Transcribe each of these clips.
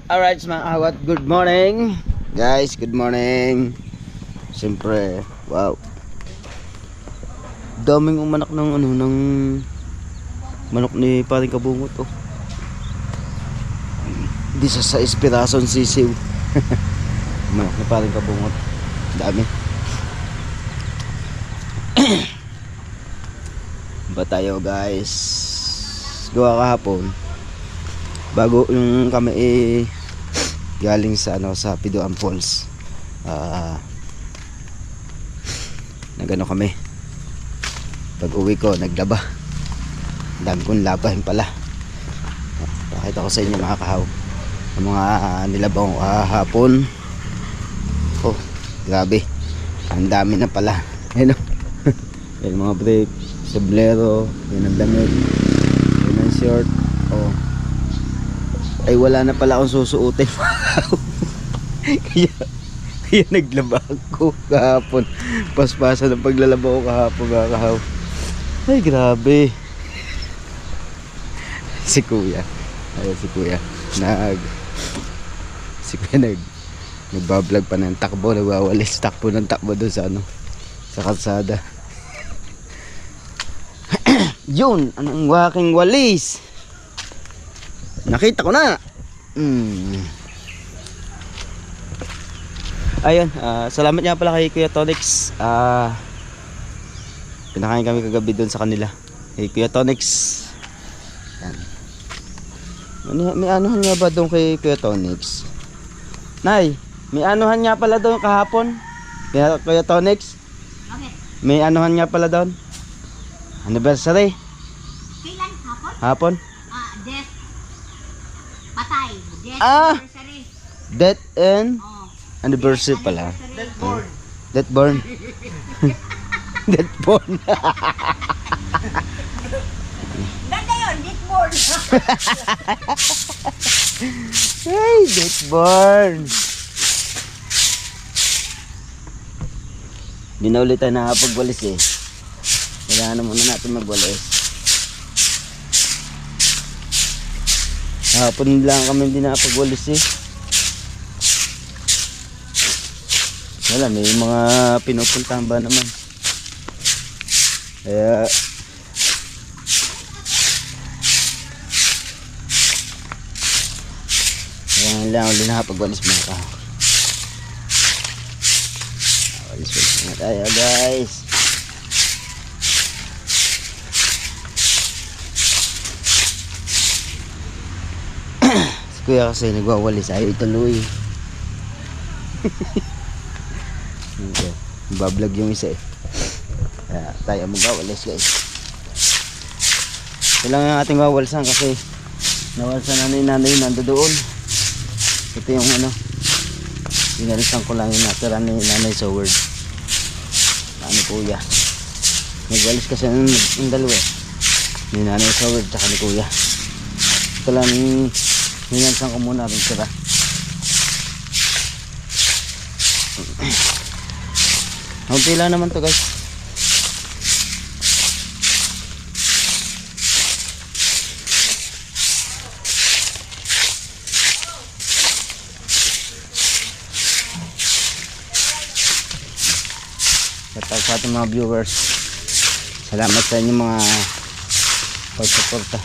Alright mga kawat, good morning guys, good morning. Siyempre, wow, daming umanak ng ng manok ni paring Kabungot. Oh, di sa 6 pirasong sisiw. Manok ni paring Kabungot, dami. Ba tayo guys, gawa kahapon bago yung kami galing sa sa Pidoan Falls. Nagano kami, pag uwi ko naglaba, dami kong labahin pala. Pakita ko sa inyo mga kahaw ang mga nilabang hapon. Oh, grabe, ang dami na pala. Ayun, yung mga brief, sablero, yun ang damit, yun ang short. Oh, ay wala na pala akong susuotin. kaya naglaba ako kahapon. Paspasan ng paglalaba ko kahapon mga kahaw. Ay grabe. Si kuya, ayun si kuya nagbablog pa ng takbo, nagwawalis takbo ng takbo doon sa sa kalsada. Yun, anong waking walis. Nakita ko na. Ayun, salamat nga pala kay Kuya Tonix. Pinakain kami kagabi doon sa kanila. Kay Kuya Tonix. Yan. May anuhan nga ba doon kay Kuya Tonix? Nay, may anuhan nga pala doon kahapon. Kuya Tonix? Okay. May anuhan nga pala doon. Anniversary. Kailan? Hapon? Hapon? Death. Patay. Death anniversary. Death and anniversary Death pala. Death born. Death born. Death born. Ganda yun, death born. Hey, death born. Di na ulit tayo nakapagwalis eh. Kailangan na muna natin magwalis. Hapon lang kami hindi nakapagwalis eh. Wala, may mga pinupuntahan ba naman. Kaya lang ulit nakapagwalis mga ka. Walis na tayo guys. Si kuya kasi nagwawalis, ayaw ituloy. Bablog yung isa eh. Kaya tayo magwawalis guys. Ito lang yung ating wawalsan kasi nawalsan na ni nanay nando doon. Ito yung pinalisan ko lang yung natira ni nanay sa word. Kuya nagwalis kasi ng dalawa ni nanay sa word tsaka ni kuya. Ito lang nilansan ko muna rin sira. Kunti lang naman to guys. Shoutout sa ating mga viewers. Salamat sa inyong mga pagsuporta.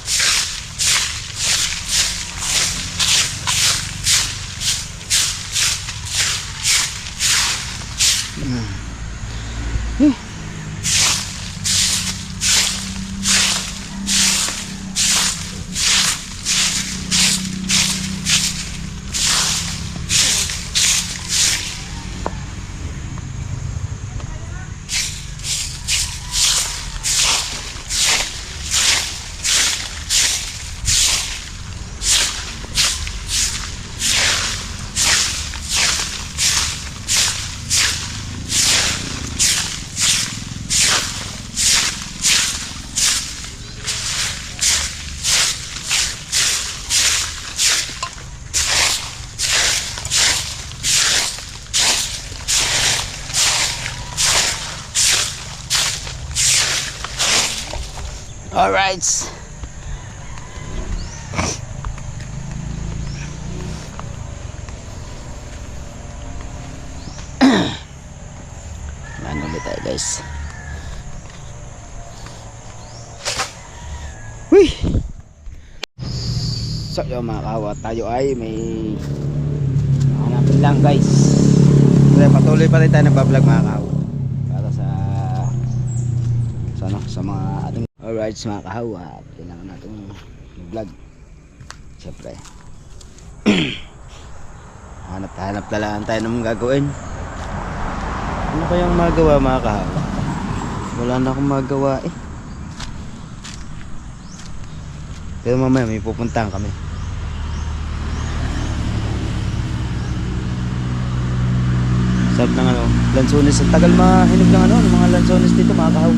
Alright. guys. Uy! So yung mga kahaw, tayo ay may hanapin lang guys. Kaya patuloy pa rin tayo nagbablog mga kahaw. Para sa ano, sa mga ating alright mga kahaw. Kailangan natin mag-vlog. Siyempre. Hanap na lang tayo ng gagawin. Ano kayang magawa mga kahaw? Wala na akong magawa eh. Pero mamaya may pupuntahan kami. Sarap ng ano, lansones. Ang tagal mahinog ng ano, ng mga lansones dito mga kahaw.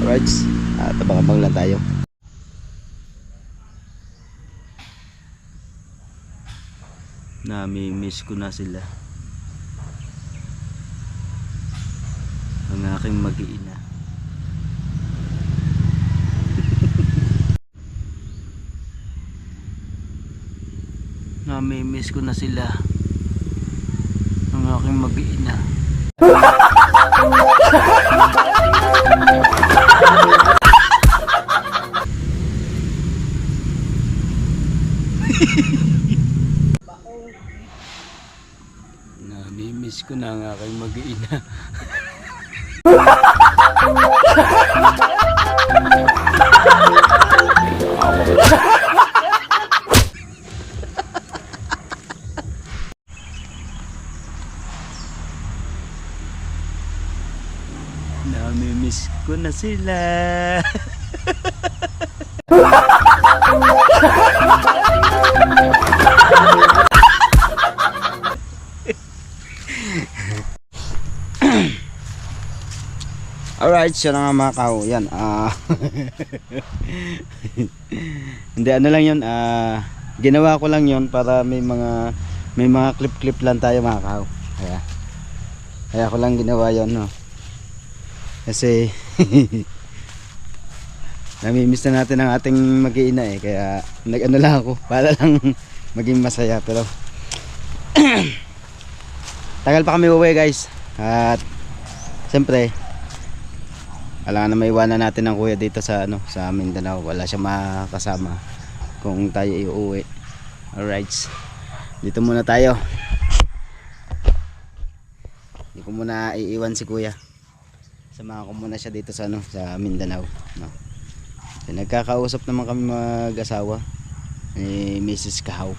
Alright, tabang-abang lang tayo. Nami-miss ko na sila. Ang aking mag-iina. Nami-miss ko na sila. Ang aking mag-iina. Nami-miss ko na ang aking mag-iina. Nami-miss ko na sila. Alright, so na nga mga kahaw. Yan, hindi, ano lang yun, ginawa ko lang yun para may mga clip-clip lang tayo mga kahaw. Kaya ko lang ginawa yun, no? Kasi namimiss na natin ang ating mag-iina eh. Kaya nag-ano lang ako para lang maging masaya. Pero tagal pa kami uwi guys. At siyempre alam na maiwanan natin ang kuya dito sa ano, sa Mindanao. Wala siya makasama kung tayo iuwi. Alright, dito muna tayo. Hindi ko muna iiwan si kuya. Samahan ko muna siya dito sa ano, sa Mindanao, no. Nagkakausap naman kami mag-asawa ni Mrs. Kahaw.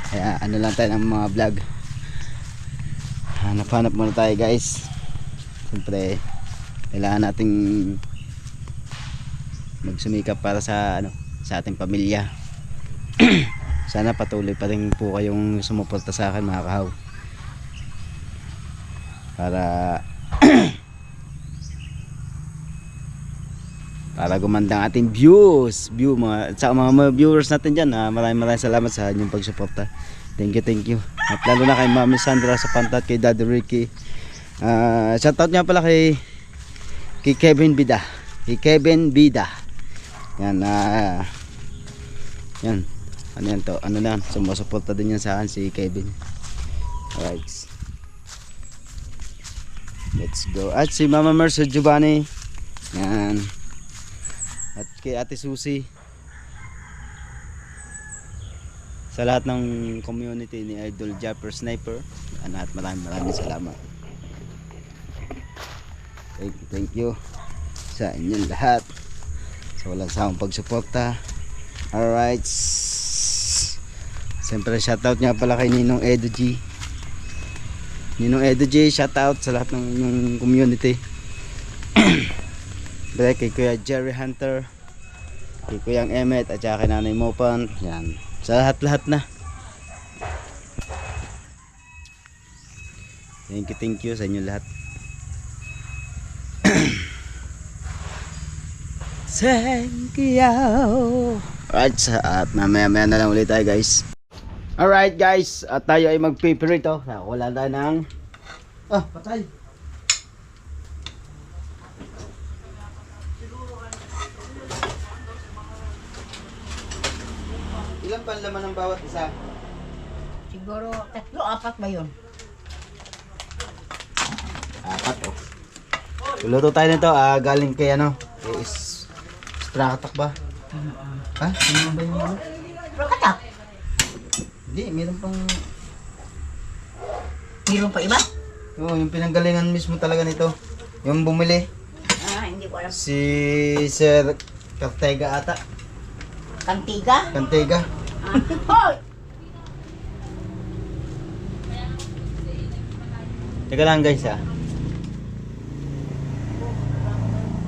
Kaya ano lang tayo ng mga vlog. Hanap-hanap muna tayo guys. Siyempre kailangan nating magsumikap para sa ano, sa ating pamilya. Sana patuloy pa rin po kayong sumuporta sa akin mga kahaw. Para gumanda ang ating views, sa mga viewers natin dyan. Maraming salamat sa inyong pagsuporta. Thank you. At lalo na kay Mami Sandra sa Pantat, kay Daddy Ricky. Shoutout nga pala kay Kevin Bida. Yan, yan. Ano yan to? Ano na, sumusuporta din yan sa akin si Kevin. Alright. Let's go. At si Mama Mercer Giovanni. Yan. At kay Ate Susie. Sa lahat ng community ni Idol Japper Sniper. At maraming salamat. Thank you sa inyong lahat. Sa walang sawang pagsuporta. Alright. Siyempre shoutout nga pala kay Ninong Edo G. Shoutout sa lahat ng inyong community. Kay Kuya Jerry Hunter, kay Kuyang Emmet, at saka kay Nanay Mopan. Yan, sa lahat na. Thank you sa inyo lahat. Thank you. Alright, at mamaya na lang ulit tayo guys. Alright guys, at tayo ay magpipirito. Wala tayo ng patay. Ilan pa laman ng bawat isa? Siguro 3-4 ba yun? 4 oh. Luluto tayo nito, galing kay ano, is Strakatak ba? Ha? Sino ba yung ano? Strakatak? Hindi, meron pang... Meron pa iba? Oo, yung pinanggalingan mismo talaga nito. Yung bumili, Hindi ko alam. si Sir Cartega ata. Kantiga? Cantega. Hoy! Teka lang guys ha.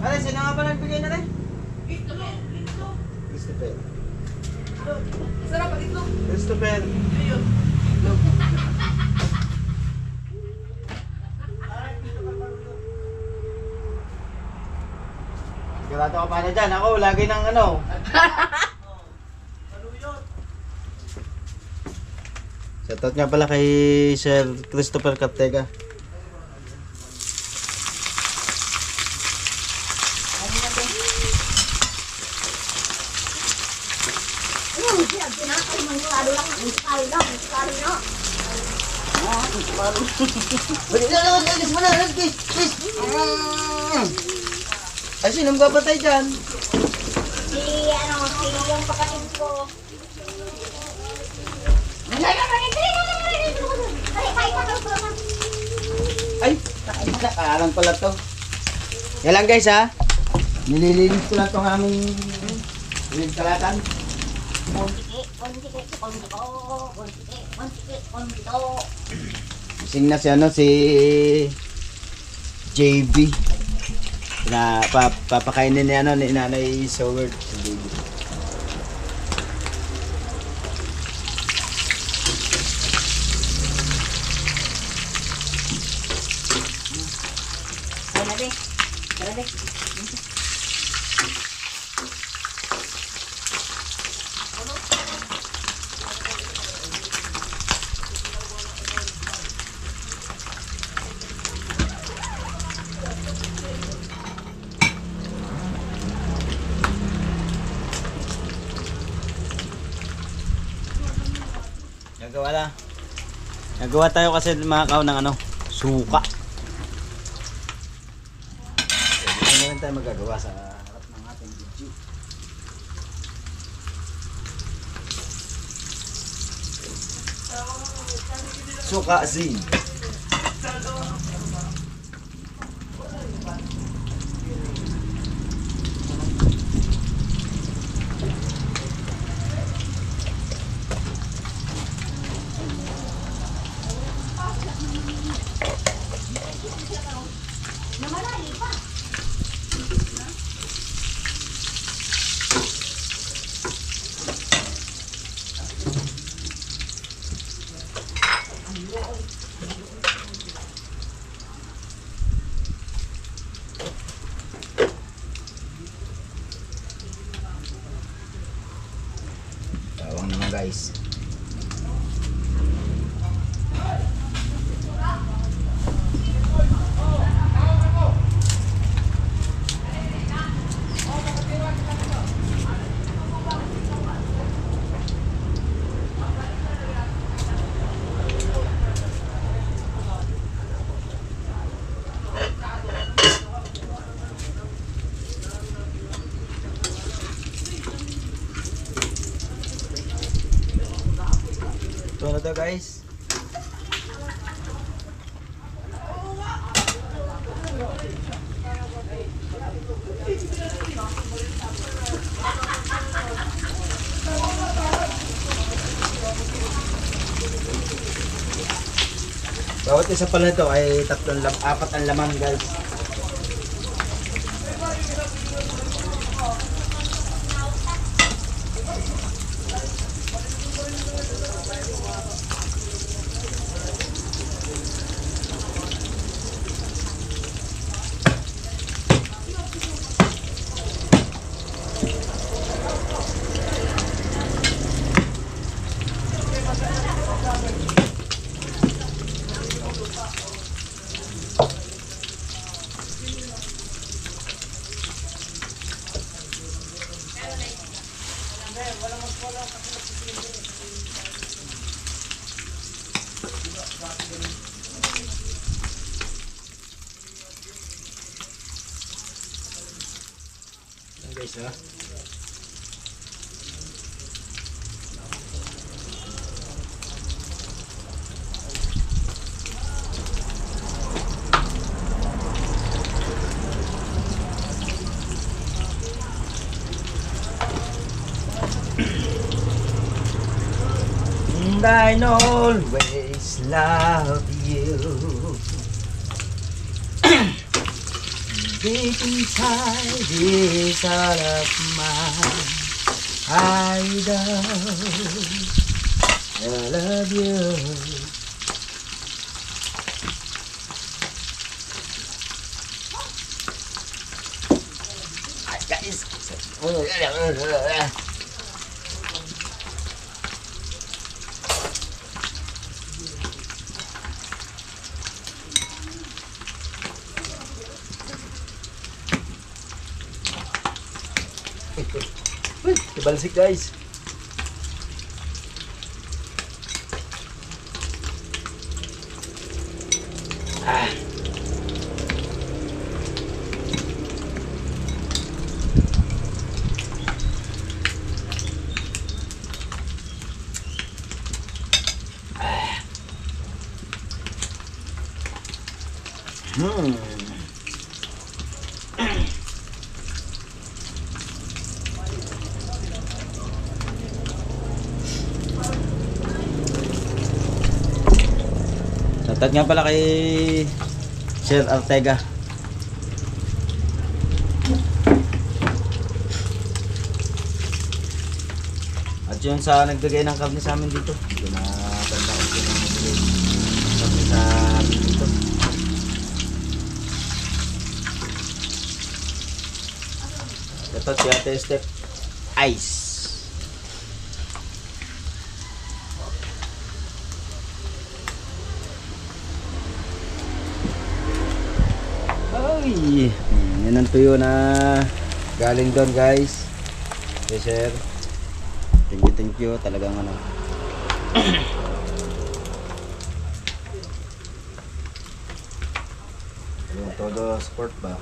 Ano, sino nga ba nagbigay na rin? Christopher. Sarap ang itlog. Christopher. Yun. Sigurado ka pa na dyan. Ako, lagi ng ano. Shoutout nga pala kay Sir Christopher Cartega. Pinakay mo yung lalo lang. Ang skali na. Ay, sino magpapatay dyan? Si yung kapatid ko. Ay, nakaalang pala to. Yan lang guys ha. Nililinis ko lang itong aming kalatan. Sing na si ano, si JB. Na papakainin ni ano ni Nanay Soward si JB. Nagawa tayo kasi mga kao ng ano, suka. Dito na rin tayo magagawa sa harap ng ating video. Suka zin. Bawang naman guys. Ito na to guys. Bawat isa pala nito ay apat ang laman guys. guys, ha? And I always love you. Deep inside this heart of mine, I love you. Hi guys. Uy, tibalsik guys. Ah. Shoutout nga pala kay Sir Ortega. At yun sa nagbigay ng karne sa amin dito. Yun na banda ko yun ang nagbigay ng karne sa amin dito. Ito si Ate Step Ice. Ay, yan ang tuyo na galing doon guys. Okay sir, thank you talagang ano. Yung todo sport ba?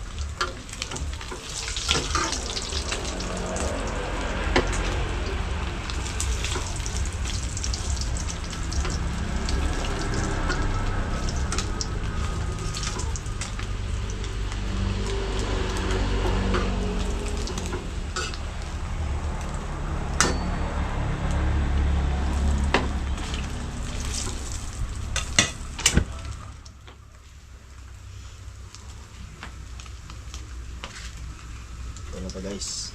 Ano pa guys?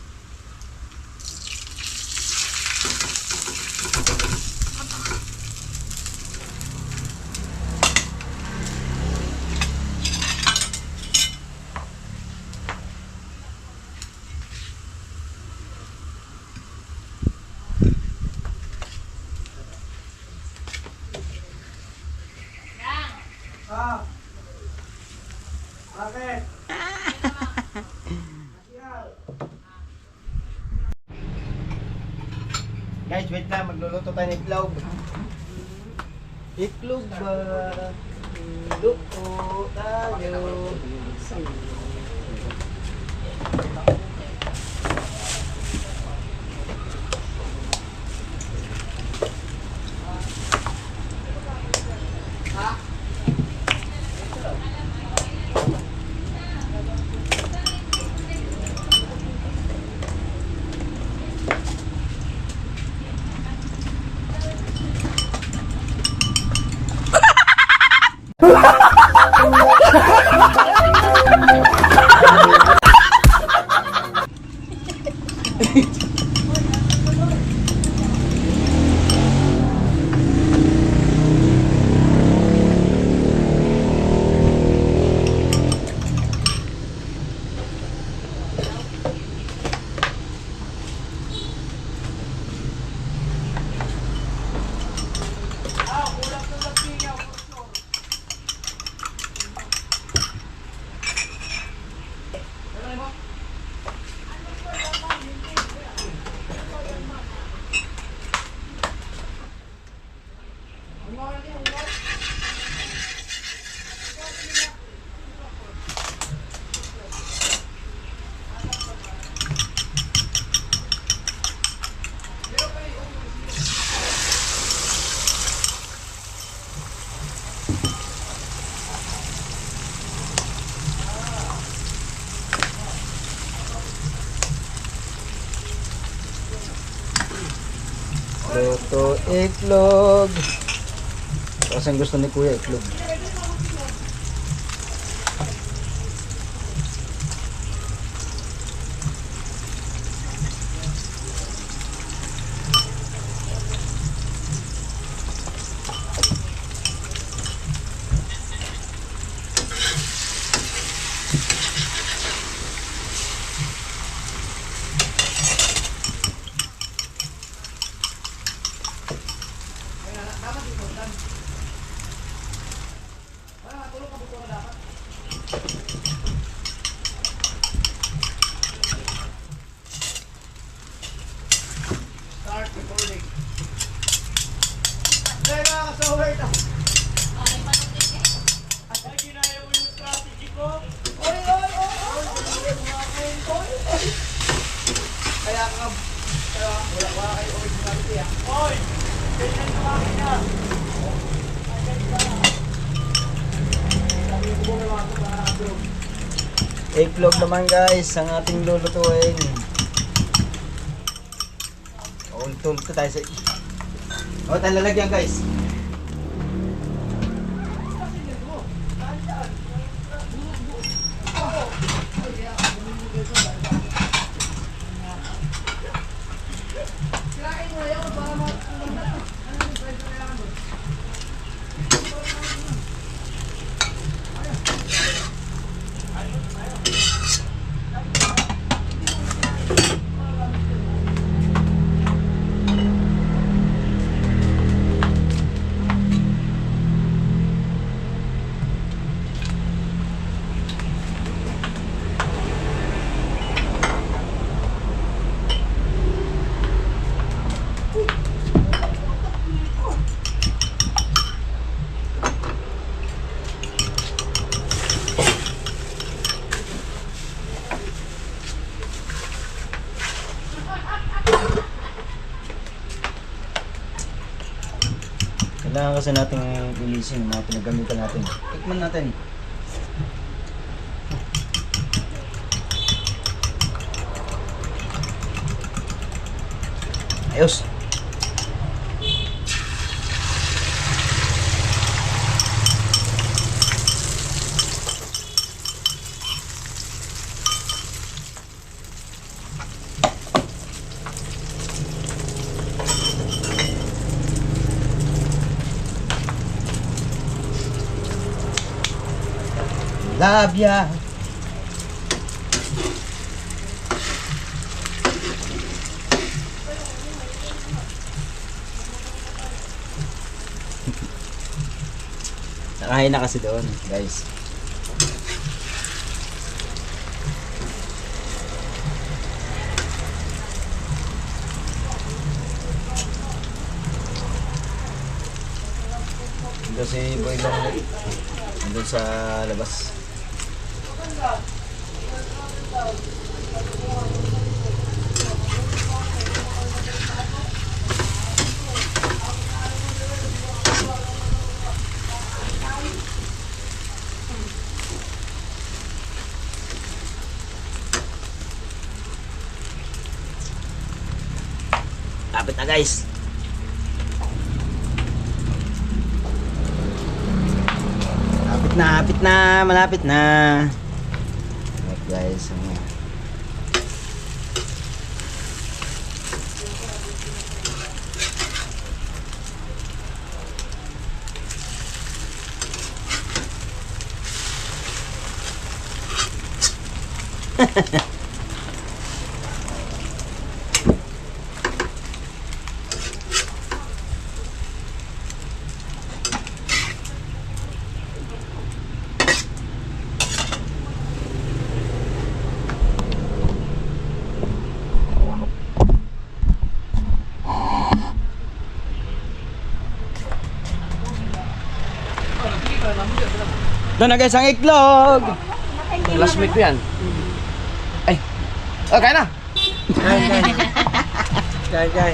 Bakit? Guys, wait lang. Magluluto tayo ng itlog. Itlog ba? Luto tayo. Luto itlog. Kasi ang gusto ni Kuya itlog. Start recording. Kaya mga kasower ito. Ay, ginaya mo yung strategy ko. Oy! Kaya ka, wala kayo originality ah. Oy! Ganyan na akin na. Sabi ko mga ito para nakadrog. Itlog naman guys, ang ating lulutuin. Ulto tayo sa... O, tayo lalagyan guys. Kailangan kasi natin ilisin yung mga pinagamitan natin. Tikman natin. Ayos. Love ya. Nakain na kasi doon, guys. Ito si Boy lang doon sa labas. Lapit na guys. Malapit na. Alright guys. Ito na guys ang itlog. Last week yan. Ay. Oh, kaya na. Kaya.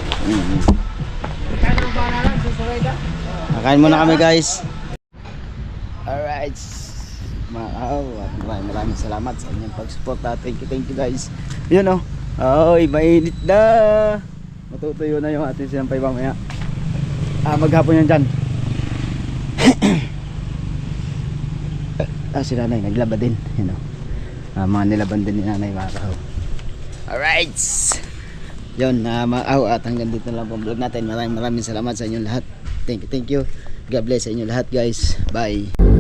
Nakain muna kami guys. Alright. Maraming salamat sa inyong pag-support. Thank you guys. Yun oh. Ay, mainit na. Matutuyo na yung ating sinampay mamaya. Maghapon yan dyan. Si nanay naglaba din, you know. Mga nilaban din ni nanay, mga kahaw. Alright, yun, mga kahaw, at hanggang dito na lang po ang vlog natin. Maraming salamat sa inyong lahat. Thank you. God bless sa inyong lahat, guys. Bye.